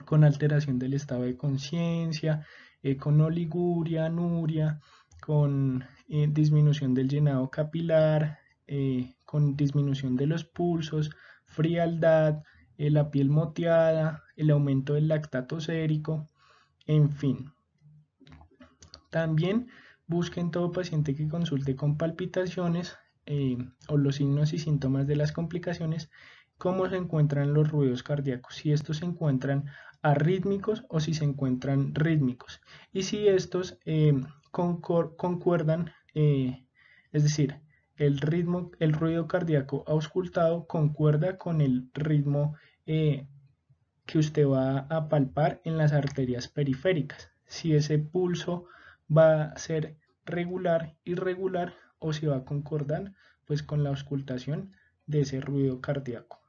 con alteración del estado de conciencia, con oliguria, anuria, con disminución del llenado capilar, con disminución de los pulsos, frialdad, la piel moteada, el aumento del lactato sérico, en fin. También busquen todo paciente que consulte con palpitaciones o los signos y síntomas de las complicaciones, cómo se encuentran los ruidos cardíacos, si estos se encuentran arrítmicos o si se encuentran rítmicos, y si estos concuerdan, es decir, el ruido cardíaco auscultado concuerda con el ritmo que usted va a palpar en las arterias periféricas. Si ese pulso va a ser regular, irregular o si va a concordar pues con la auscultación de ese ruido cardíaco.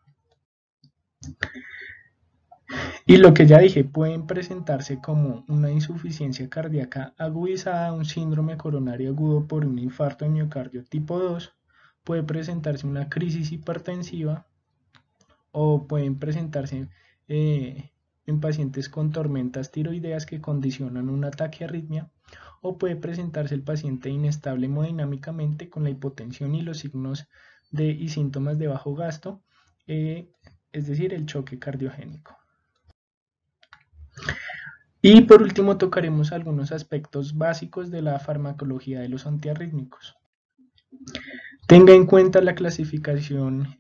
Y lo que ya dije, pueden presentarse como una insuficiencia cardíaca agudizada, un síndrome coronario agudo por un infarto de miocardio tipo 2, puede presentarse una crisis hipertensiva o pueden presentarse en pacientes con tormentas tiroideas que condicionan una taquiarritmia, o puede presentarse el paciente inestable hemodinámicamente con la hipotensión y los signos y síntomas de bajo gasto, es decir, el choque cardiogénico. Y por último tocaremos algunos aspectos básicos de la farmacología de los antiarrítmicos. Tenga en cuenta la clasificación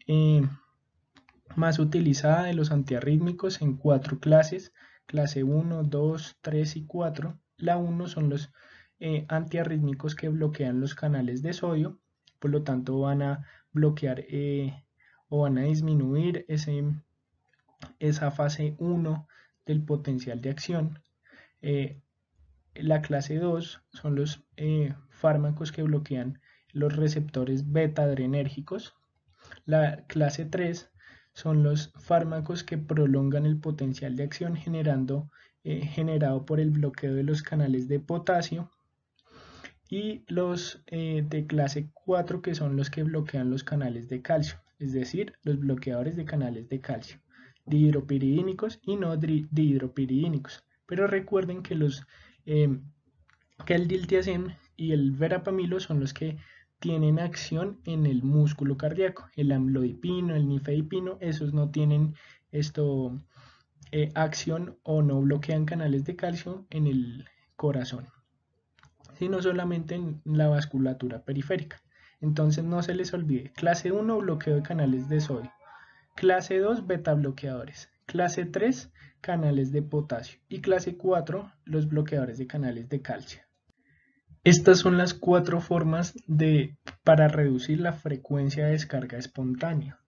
más utilizada de los antiarrítmicos en 4 clases, clase 1, 2, 3 y 4. La 1 son los antiarrítmicos que bloquean los canales de sodio, por lo tanto van a bloquear o van a disminuir esa fase 1 del potencial de acción. La clase 2 son los fármacos que bloquean los receptores beta adrenérgicos. La clase 3 son los fármacos que prolongan el potencial de acción generado por el bloqueo de los canales de potasio, y los de clase 4 que son los que bloquean los canales de calcio, es decir, los bloqueadores de canales de calcio, dihidropiridínicos y no dihidropiridínicos. Pero recuerden que el diltiazem y el verapamilo son los que tienen acción en el músculo cardíaco. El amlodipino, el nifedipino, esos no tienen acción o no bloquean canales de calcio en el corazón, sino solamente en la vasculatura periférica. Entonces no se les olvide, clase 1 bloqueo de canales de sodio, clase 2 beta bloqueadores, clase 3 canales de potasio y clase 4 los bloqueadores de canales de calcio. Estas son las 4 formas para reducir la frecuencia de descarga espontánea.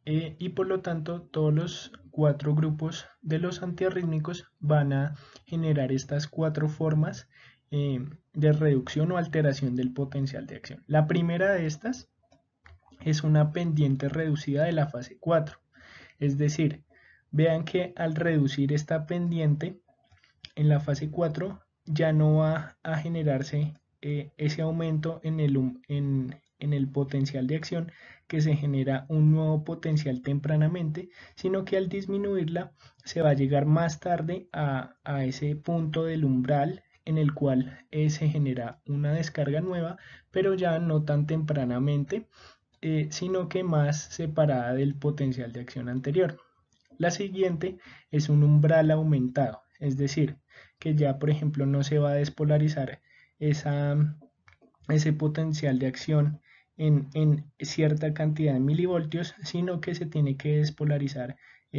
Y por lo tanto todos los 4 grupos de los antiarrítmicos van a generar estas 4 formas de reducción o alteración del potencial de acción. La primera de estas es una pendiente reducida de la fase 4, es decir, vean que al reducir esta pendiente en la fase 4 ya no va a generarse ese aumento en el potencial de acción, que se genera un nuevo potencial tempranamente, sino que al disminuirla se va a llegar más tarde a ese punto del umbral en el cual se genera una descarga nueva, pero ya no tan tempranamente, sino que más separada del potencial de acción anterior. La siguiente es un umbral aumentado, es decir, que ya por ejemplo no se va a despolarizar ese potencial de acción en cierta cantidad de milivoltios, sino que se tiene que despolarizar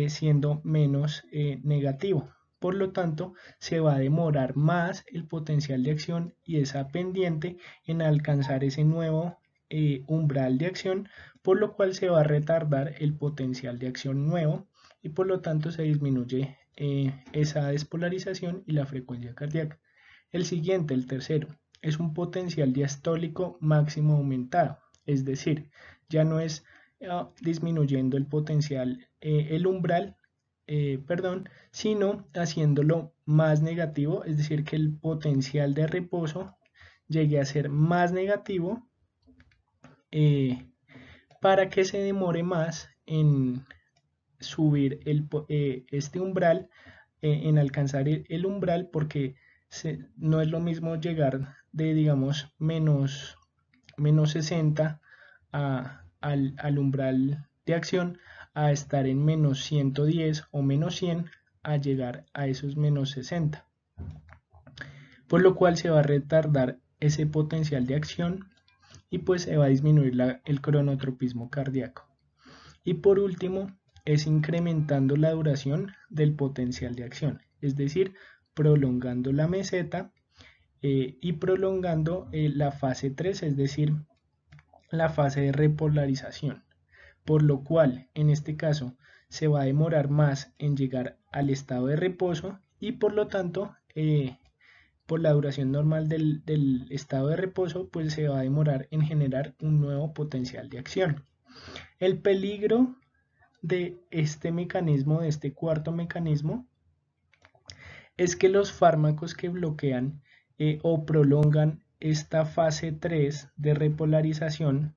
siendo menos negativo. Por lo tanto, se va a demorar más el potencial de acción y esa pendiente en alcanzar ese nuevo umbral de acción, por lo cual se va a retardar el potencial de acción nuevo y por lo tanto se disminuye esa despolarización y la frecuencia cardíaca. El siguiente, el tercero, es un potencial diastólico máximo aumentado, es decir, ya no es disminuyendo el potencial, el umbral, sino haciéndolo más negativo, es decir, que el potencial de reposo llegue a ser más negativo para que se demore más en subir este umbral en alcanzar el umbral, porque no es lo mismo llegar de, digamos, menos 60 al umbral de acción a estar en menos 110 o menos 100 a llegar a esos menos 60, por lo cual se va a retardar ese potencial de acción y pues se va a disminuir el cronotropismo cardíaco. Y por último, es incrementando la duración del potencial de acción, es decir, prolongando la meseta y prolongando la fase 3, es decir, la fase de repolarización, por lo cual en este caso se va a demorar más en llegar al estado de reposo y por lo tanto por la duración normal del estado de reposo pues se va a demorar en generar un nuevo potencial de acción. El peligro de este mecanismo, de este cuarto mecanismo, es que los fármacos que bloquean o prolongan esta fase 3 de repolarización,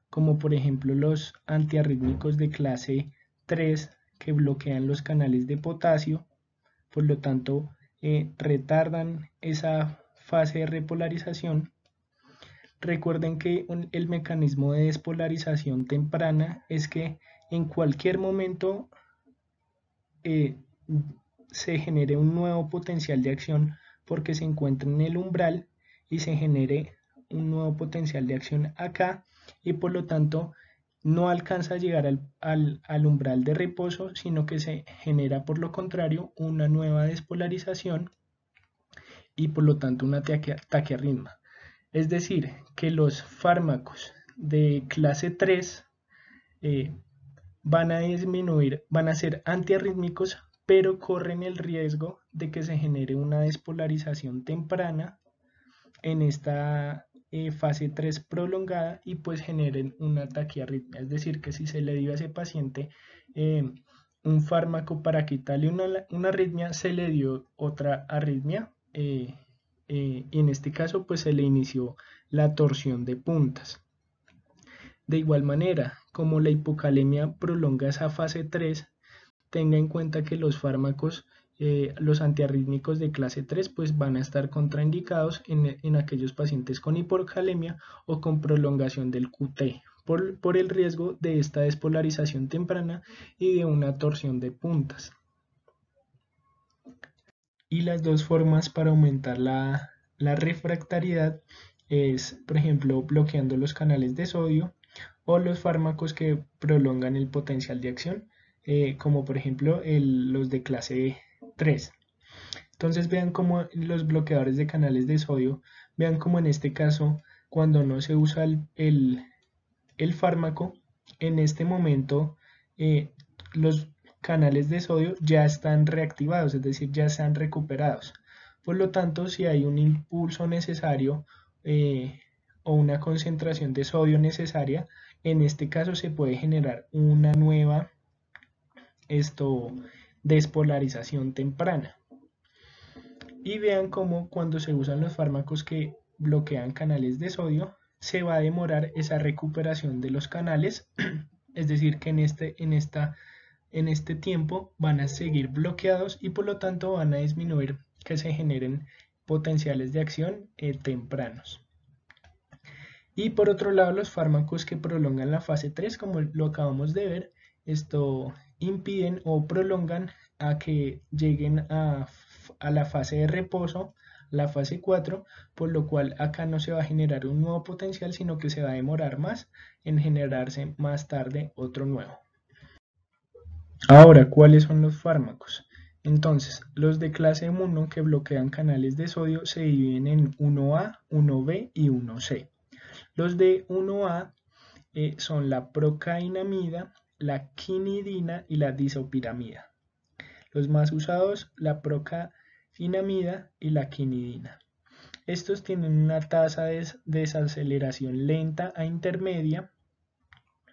como por ejemplo los antiarrítmicos de clase 3 que bloquean los canales de potasio, por lo tanto retardan esa fase de repolarización. Recuerden que el mecanismo de despolarización temprana es que en cualquier momento eh, se genere un nuevo potencial de acción porque se encuentra en el umbral y se genere un nuevo potencial de acción acá y por lo tanto no alcanza a llegar al umbral de reposo, sino que se genera por lo contrario una nueva despolarización y por lo tanto una taquiarritmia. Es decir, que los fármacos de clase 3 eh, van a disminuir, van a ser antiarrítmicos, pero corren el riesgo de que se genere una despolarización temprana en esta fase 3 prolongada y pues generen una taquiarritmia. Es decir, que si se le dio a ese paciente un fármaco para quitarle una arritmia, se le dio otra arritmia y en este caso pues se le inició la torsión de puntas. De igual manera, como la hipocalemia prolonga esa fase 3, tenga en cuenta que los fármacos, los antiarrítmicos de clase 3, pues van a estar contraindicados en aquellos pacientes con hipocalemia o con prolongación del QT, por el riesgo de esta despolarización temprana y de una torsión de puntas. Y las dos formas para aumentar la refractariedad es, por ejemplo, bloqueando los canales de sodio o los fármacos que prolongan el potencial de acción, como por ejemplo los de clase 3. Entonces vean cómo los bloqueadores de canales de sodio, vean cómo en este caso, cuando no se usa el fármaco, en este momento los canales de sodio ya están reactivados, es decir, ya se han recuperados. Por lo tanto, si hay un impulso necesario o una concentración de sodio necesaria, en este caso se puede generar una nueva despolarización temprana. Y vean cómo cuando se usan los fármacos que bloquean canales de sodio, se va a demorar esa recuperación de los canales, es decir, que en este tiempo van a seguir bloqueados y por lo tanto van a disminuir que se generen potenciales de acción tempranos. Y por otro lado, los fármacos que prolongan la fase 3, como lo acabamos de ver, esto impiden o prolongan a que lleguen a la fase de reposo, la fase 4, por lo cual acá no se va a generar un nuevo potencial, sino que se va a demorar más en generarse más tarde otro nuevo. Ahora, ¿cuáles son los fármacos? Entonces, los de clase 1 que bloquean canales de sodio se dividen en 1A, 1B y 1C. Los de 1A son la procainamida, la quinidina y la disopiramida. Los más usados, la procainamida y la quinidina. Estos tienen una tasa de desaceleración lenta a intermedia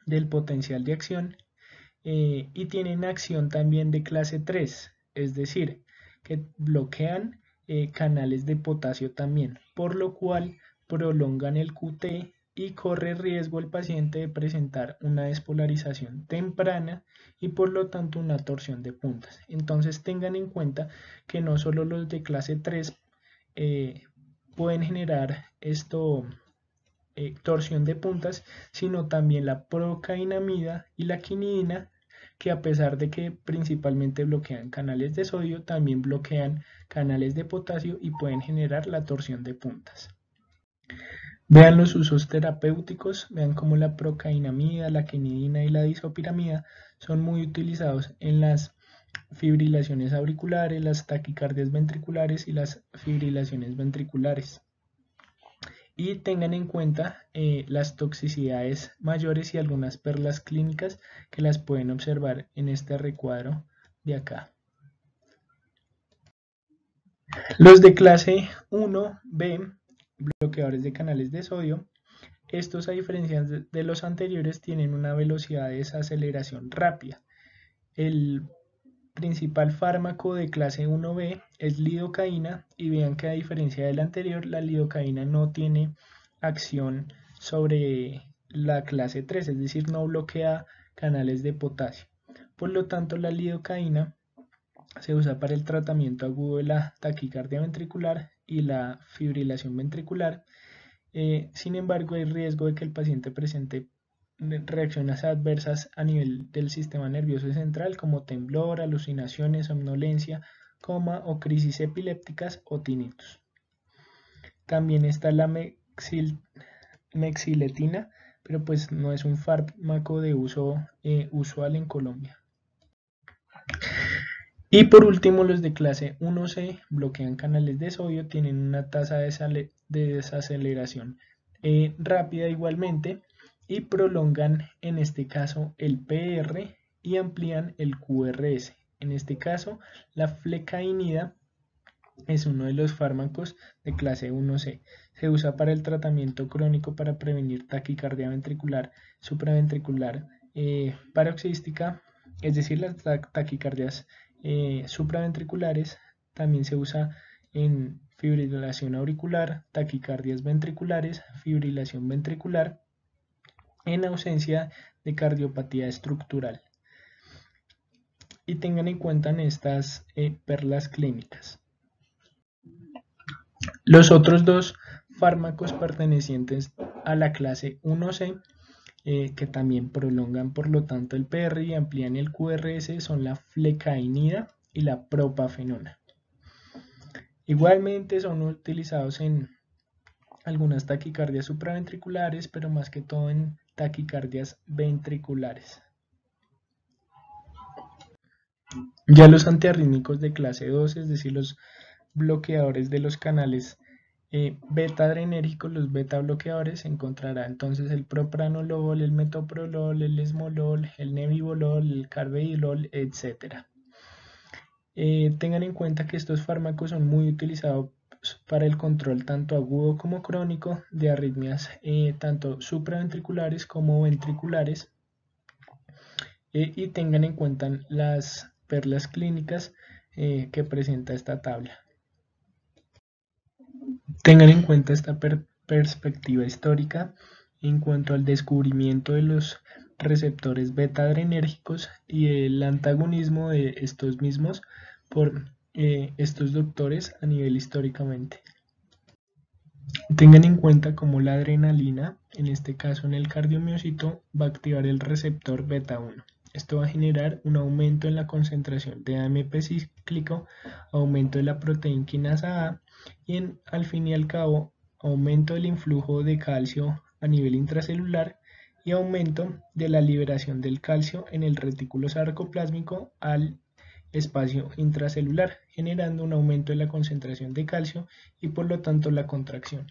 del potencial de acción y tienen acción también de clase 3, es decir, que bloquean canales de potasio también, por lo cual prolongan el QT y corre riesgo el paciente de presentar una despolarización temprana y por lo tanto una torsión de puntas. Entonces tengan en cuenta que no solo los de clase 3 pueden generar torsión de puntas, sino también la procainamida y la quinidina, que a pesar de que principalmente bloquean canales de sodio, también bloquean canales de potasio y pueden generar la torsión de puntas. Vean los usos terapéuticos, vean cómo la procainamida, la quinidina y la disopiramida son muy utilizados en las fibrilaciones auriculares, las taquicardias ventriculares y las fibrilaciones ventriculares. Y tengan en cuenta las toxicidades mayores y algunas perlas clínicas que las pueden observar en este recuadro de acá. Los de clase 1B, bloqueadores de canales de sodio, estos a diferencia de los anteriores tienen una velocidad de desaceleración rápida. El principal fármaco de clase 1B es lidocaína y vean que a diferencia del anterior, la lidocaína no tiene acción sobre la clase 3, es decir, no bloquea canales de potasio. Por lo tanto, la lidocaína se usa para el tratamiento agudo de la taquicardia ventricular y la fibrilación ventricular. Sin embargo, hay riesgo de que el paciente presente reacciones adversas a nivel del sistema nervioso central como temblor, alucinaciones, somnolencia, coma o crisis epilépticas o tinnitus. También está la mexiletina, pero pues no es un fármaco de uso usual en Colombia. Y por último, los de clase 1C bloquean canales de sodio, tienen una tasa de desaceleración rápida igualmente y prolongan en este caso el PR y amplían el QRS. En este caso, la flecainida es uno de los fármacos de clase 1C. Se usa para el tratamiento crónico para prevenir taquicardia ventricular, supraventricular, paroxística, es decir, las taquicardias supraventriculares. También se usa en fibrilación auricular, taquicardias ventriculares, fibrilación ventricular, en ausencia de cardiopatía estructural. Y tengan en cuenta en estas perlas clínicas. Los otros dos fármacos pertenecientes a la clase 1C, que también prolongan por lo tanto el PR y amplían el QRS, son la flecainida y la propafenona. Igualmente son utilizados en algunas taquicardias supraventriculares, pero más que todo en taquicardias ventriculares. Ya los antiarrítmicos de clase 2, es decir, los bloqueadores de los canales beta adrenérgicos, los beta bloqueadores, se encontrará entonces el propranolol, el metoprolol, el esmolol, el nebivolol, el carvedilol, etc. Tengan en cuenta que estos fármacos son muy utilizados para el control tanto agudo como crónico de arritmias tanto supraventriculares como ventriculares. Y tengan en cuenta las perlas clínicas que presenta esta tabla. Tengan en cuenta esta perspectiva histórica en cuanto al descubrimiento de los receptores beta adrenérgicos y el antagonismo de estos mismos por estos doctores a nivel históricamente. Tengan en cuenta cómo la adrenalina, en este caso en el cardiomiocito, va a activar el receptor beta 1. Esto va a generar un aumento en la concentración de AMP cíclico, aumento de la proteína quinasa A y al fin y al cabo aumento del influjo de calcio a nivel intracelular y aumento de la liberación del calcio en el retículo sarcoplásmico al espacio intracelular, generando un aumento de la concentración de calcio y por lo tanto la contracción,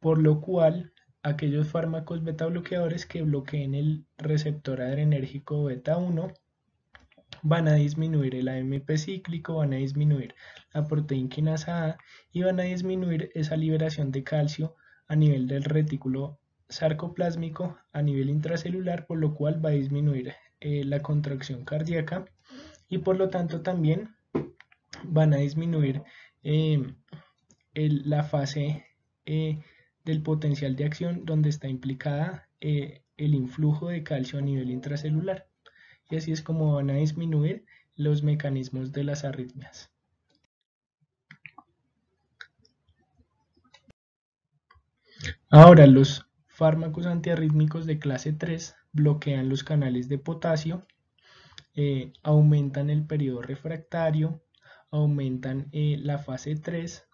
por lo cual aquellos fármacos beta bloqueadores que bloqueen el receptor adrenérgico beta 1 van a disminuir el AMP cíclico, van a disminuir la proteína quinasa A y van a disminuir esa liberación de calcio a nivel del retículo sarcoplásmico a nivel intracelular, por lo cual va a disminuir la contracción cardíaca y por lo tanto también van a disminuir la fase del potencial de acción donde está implicada el influjo de calcio a nivel intracelular. Y así es como van a disminuir los mecanismos de las arritmias. Ahora, los fármacos antiarrítmicos de clase 3 bloquean los canales de potasio, aumentan el periodo refractario, aumentan la fase 3,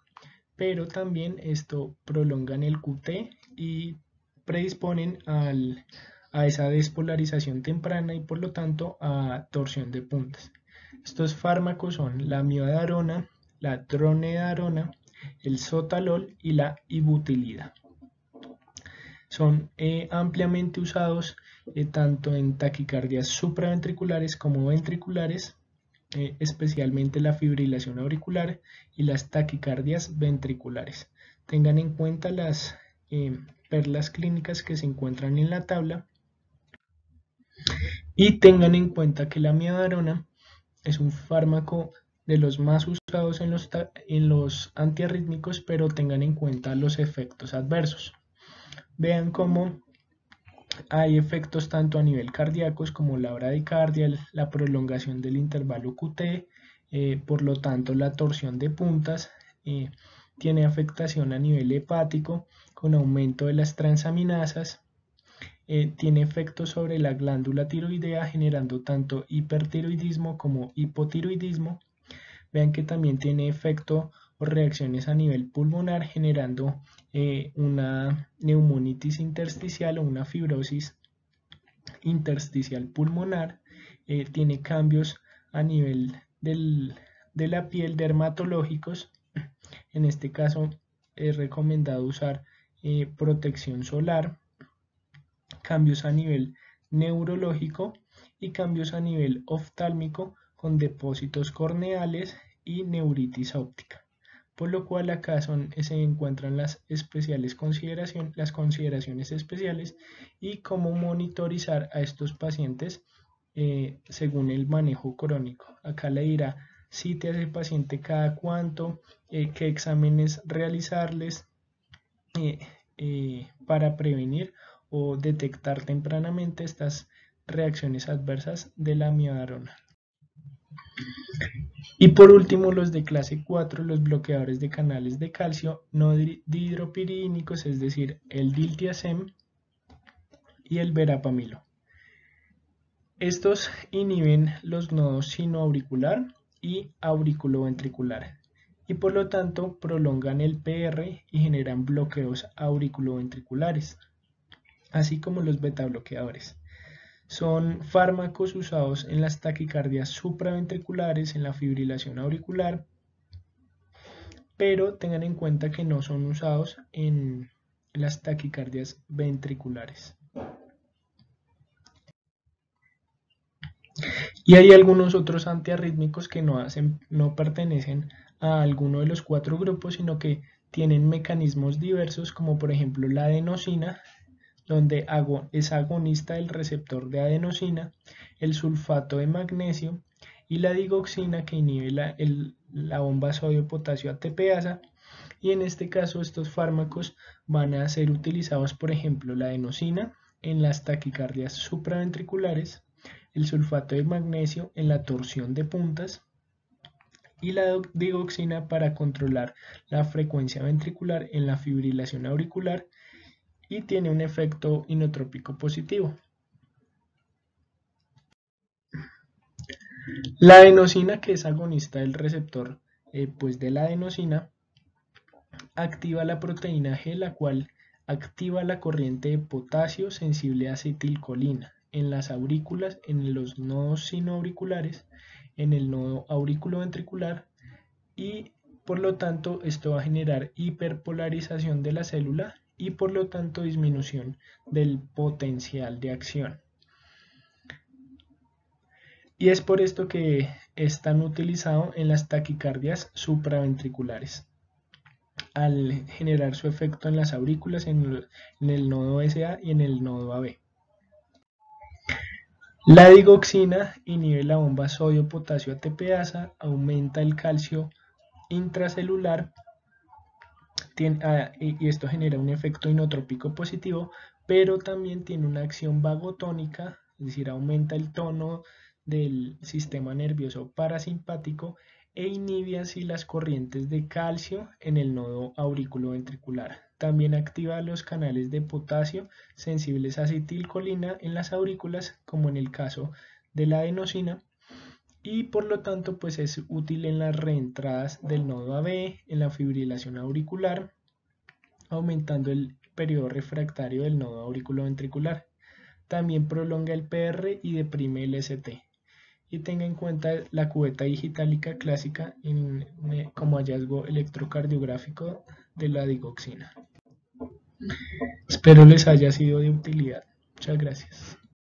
pero también esto prolongan el QT y predisponen a esa despolarización temprana y por lo tanto a torsión de puntas. Estos fármacos son la miodarona, la dronedarona, el sotalol y la ibutilida. Son ampliamente usados tanto en taquicardias supraventriculares como ventriculares, especialmente la fibrilación auricular y las taquicardias ventriculares. Tengan en cuenta las perlas clínicas que se encuentran en la tabla y tengan en cuenta que la miodarona es un fármaco de los más usados en los antiarrítmicos, pero tengan en cuenta los efectos adversos. Vean cómo hay efectos tanto a nivel cardíaco como la bradicardia, la prolongación del intervalo QT, por lo tanto la torsión de puntas, tiene afectación a nivel hepático con aumento de las transaminasas, tiene efectos sobre la glándula tiroidea generando tanto hipertiroidismo como hipotiroidismo. Vean que también tiene efecto o reacciones a nivel pulmonar generando una neumonitis intersticial o una fibrosis intersticial pulmonar. Tiene cambios a nivel de la piel dermatológicos. En este caso es recomendado usar protección solar, cambios a nivel neurológico y cambios a nivel oftálmico con depósitos corneales y neuritis óptica. Por lo cual acá se encuentran las consideraciones especiales y cómo monitorizar a estos pacientes según el manejo crónico. Acá le dirá citas al paciente cada cuánto, qué exámenes realizarles para prevenir o detectar tempranamente estas reacciones adversas de la miodarona. Y por último, los de clase 4, los bloqueadores de canales de calcio no dihidropiridínicos, es decir, el diltiazem y el verapamilo. Estos inhiben los nodos sinoauricular y auriculoventricular y por lo tanto prolongan el PR y generan bloqueos auriculoventriculares, así como los betabloqueadores. Son fármacos usados en las taquicardias supraventriculares, en la fibrilación auricular, pero tengan en cuenta que no son usados en las taquicardias ventriculares. Y hay algunos otros antiarrítmicos que no pertenecen a alguno de los 4 grupos, sino que tienen mecanismos diversos, como por ejemplo la adenosina, donde es agonista del receptor de adenosina, el sulfato de magnesio y la digoxina, que inhibe la bomba sodio-potasio ATPasa. Y en este caso estos fármacos van a ser utilizados, por ejemplo, la adenosina en las taquicardias supraventriculares, el sulfato de magnesio en la torsión de puntas y la digoxina para controlar la frecuencia ventricular en la fibrilación auricular, y tiene un efecto inotrópico positivo. La adenosina, que es agonista del receptor de la adenosina, activa la proteína G, la cual activa la corriente de potasio sensible a acetilcolina en las aurículas, en los nodos sinoauriculares, en el nodo auriculoventricular, y por lo tanto esto va a generar hiperpolarización de la célula y por lo tanto disminución del potencial de acción. Y es por esto que es tan utilizado en las taquicardias supraventriculares, al generar su efecto en las aurículas, en el nodo SA y en el nodo AB. La digoxina inhibe la bomba sodio-potasio ATPasa, aumenta el calcio intracelular y esto genera un efecto inotrópico positivo, pero también tiene una acción vagotónica, es decir, aumenta el tono del sistema nervioso parasimpático e inhibe así las corrientes de calcio en el nodo auriculoventricular. También activa los canales de potasio sensibles a acetilcolina en las aurículas, como en el caso de la adenosina, y por lo tanto pues es útil en las reentradas del nodo AB, en la fibrilación auricular, aumentando el periodo refractario del nodo auriculoventricular. También prolonga el PR y deprime el ST. Y tenga en cuenta la cubeta digitálica clásica como hallazgo electrocardiográfico de la digoxina. Espero les haya sido de utilidad. Muchas gracias.